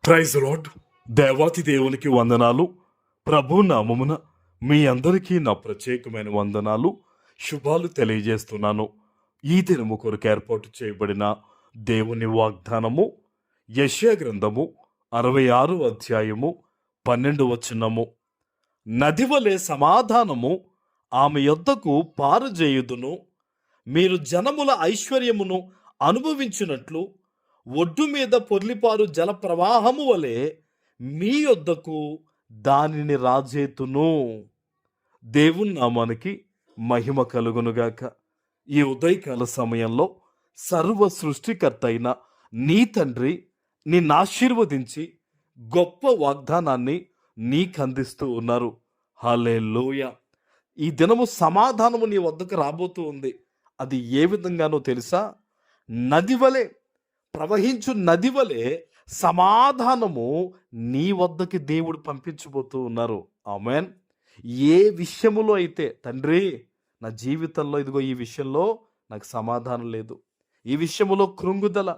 Praise lord. దేవాతి దేవునికి వందనాలు. ప్రభు నామమున మీ అందరికీ నా ప్రత్యేకమైన వందనాలు, శుభాలు తెలియజేస్తున్నాను. ఈ దినము కొరకు ఏర్పాటు చేయబడిన దేవుని వాగ్దానము యెషయా గ్రంథము 66 అధ్యాయము 12 వచనము. నది వలె సమాధానము ఆమె యొద్దకు పారజేయుదును. మీరు జనముల ఐశ్వర్యమును అనుభవించినట్లు ఒడ్డు మీద పొర్లిపారు జల ప్రవాహము వలె మీ యొద్దకు దానిని రాజేతును. దేవుని నామానికి మహిమ కలుగునుగాక. ఈ ఉదయకాల సమయంలో సర్వ సృష్టికర్త అయిన నీ తండ్రి నిన్ను ఆశీర్వదించి గొప్ప వాగ్దానాన్ని నీకందిస్తూ ఉన్నారు. హల్లెలూయా. ఈ దినము సమాధానము నీ వద్దకు రాబోతూ ఉంది. అది ఏ విధంగానో తెలుసా? నది వలె, ప్రవహించు నది వలె సమాధానము నీ వద్దకి దేవుడు పంపించబోతూ ఉన్నారు. ఆమేన్. ఏ విషయములో అయితే తండ్రి నా జీవితంలో ఇదిగో ఈ విషయంలో నాకు సమాధానం లేదు, ఈ విషయములో కృంగుదల,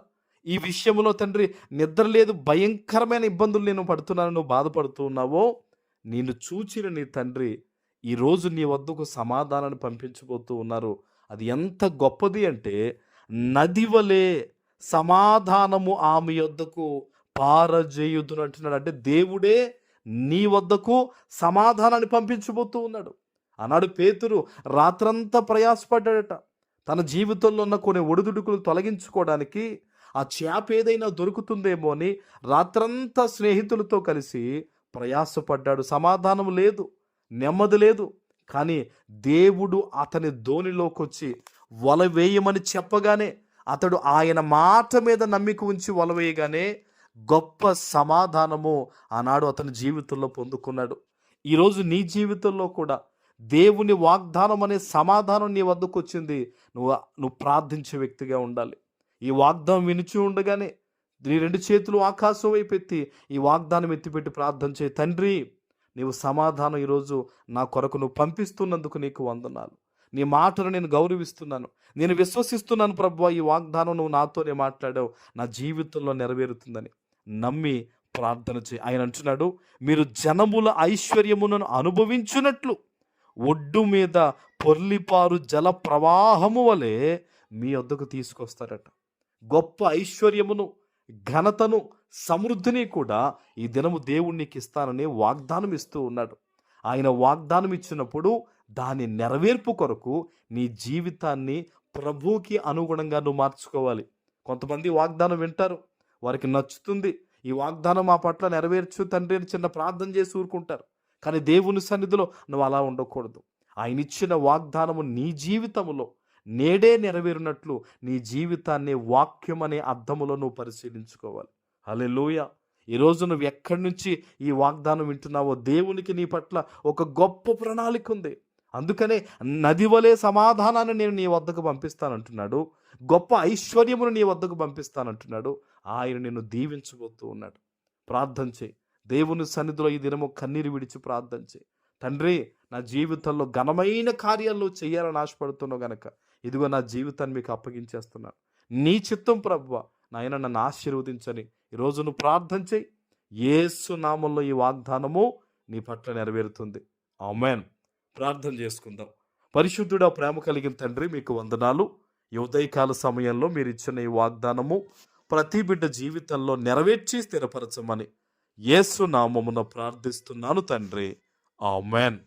ఈ విషయంలో తండ్రి నిద్ర లేదు, భయంకరమైన ఇబ్బందులు నేను పడుతున్నాను, నువ్వు బాధపడుతూ ఉన్నావో, నేను చూచిన నీ తండ్రి ఈరోజు నీ వద్దకు సమాధానాన్ని పంపించబోతూ ఉన్నారు. అది ఎంత గొప్పది అంటే, నది వలె సమాధానము ఆమె యొద్దకు పారజేయుదును అంటున్నాడు. అంటే దేవుడే నీ వద్దకు సమాధానాన్ని పంపించబోతూ ఉన్నాడు. ఆనాడు పేతురు రాత్రంతా ప్రయాసపడ్డాడట. తన జీవితంలో ఉన్న కొన్ని ఒడిదుడుకులు తొలగించుకోవడానికి ఆ చేప ఏదైనా దొరుకుతుందేమో అని రాత్రంతా స్నేహితులతో కలిసి ప్రయాసపడ్డాడు. సమాధానం లేదు, నెమ్మది లేదు. కానీ దేవుడు అతని ధోనిలోకి వచ్చి వల వేయమని చెప్పగానే, అతడు ఆయన మాట మీద నమ్మిక ఉంచి వల వేయగానే గొప్ప సమాధానము ఆనాడు అతని జీవితంలో పొందుకున్నాడు. ఈరోజు నీ జీవితంలో కూడా దేవుని వాగ్దానం అనే సమాధానం నీ వద్దకు వచ్చింది. నువ్వు ప్రార్థించే వ్యక్తిగా ఉండాలి. ఈ వాగ్దానం వినిచి ఉండగానే నీ 2 చేతులు ఆకాశం వైపు ఎత్తి ఈ వాగ్దానం ఎత్తిపెట్టి ప్రార్థన చేయి. తండ్రి, నీవు సమాధానం ఈరోజు నా కొరకు నువ్వు పంపిస్తున్నందుకు నీకు వందనాలు. నీ మాటను నేను గౌరవిస్తున్నాను, నేను విశ్వసిస్తున్నాను ప్రభువా. ఈ వాగ్దానం నువ్వు నాతోనే మాట్లాడావు, నా జీవితంలో నెరవేరుతుందని నమ్మి ప్రార్థన చేయి. ఆయన అంటున్నాడు, మీరు జనముల ఐశ్వర్యములను అనుభవించున్నట్లు ఒడ్డు మీద పొర్లిపారు జల ప్రవాహము వలె మీ వద్దకు తీసుకొస్తారట. గొప్ప ఐశ్వర్యమును, ఘనతను, సమృద్ధిని కూడా ఈ దినము దేవుడు నీకు ఇస్తానని వాగ్దానం ఇస్తూ ఉన్నాడు. ఆయన వాగ్దానం ఇచ్చినప్పుడు దాని నెరవేర్పు కొరకు నీ జీవితాన్ని ప్రభువుకి అనుగుణంగా నువ్వు మార్చుకోవాలి. కొంతమంది వాగ్దానం వింటారు, వారికి నచ్చుతుంది, ఈ వాగ్దానం మా పట్ల నెరవేర్చు తండ్రి అని చిన్న ప్రార్థన చేసి ఊరుకుంటారు. కానీ దేవుని సన్నిధిలో నువ్వు అలా ఉండకూడదు. ఆయన ఇచ్చిన వాగ్దానము నీ జీవితంలో నేడే నెరవేరినట్లు నీ జీవితాన్ని వాక్యం అనే అర్థములో నువ్వు పరిశీలించుకోవాలి. హల్లెలూయా. ఈరోజు నువ్వు ఎక్కడి నుంచి ఈ వాగ్దానం వింటున్నావో, దేవునికి నీ పట్ల ఒక గొప్ప ప్రణాళిక ఉంది. అందుకనే నది వలె సమాధానాన్ని నేను నీ వద్దకు పంపిస్తానంటున్నాడు. గొప్ప ఐశ్వర్యమును నీ వద్దకు పంపిస్తానంటున్నాడు. ఆయన నిన్ను దీవించబోతూ ఉన్నాడు. ప్రార్థన చేయి. దేవుని సన్నిధిలో ఈ దినము కన్నీరు విడిచి ప్రార్థన చేయి. తండ్రి, నా జీవితంలో ఘనమైన కార్యాలు చేయాలని ఆశపడుతున్నావు గనక ఇదిగో నా జీవితాన్ని మీకు అప్పగించేస్తున్నాను. నీ చిత్తం ప్రభువా, నాయన నన్ను ఆశీర్వదించని ఈరోజు నువ్వు ప్రార్థన చేయి. యేసు నామంలో ఈ వాగ్దానము నీ పట్ల నెరవేరుతుంది. ఆమేన్. ప్రార్థన చేసుకుందాం. పరిశుద్ధుడా, ప్రేమ కలిగిన తండ్రి, మీకు వందనాలు. ఈ ఉదయకాల సమయంలో మీరు ఇచ్చిన ఈ వాగ్దానము ప్రతి బిడ్డ జీవితంలో నెరవేర్చి స్థిరపరచమని యేసు నామమున ప్రార్థిస్తున్నాను తండ్రి. ఆమేన్.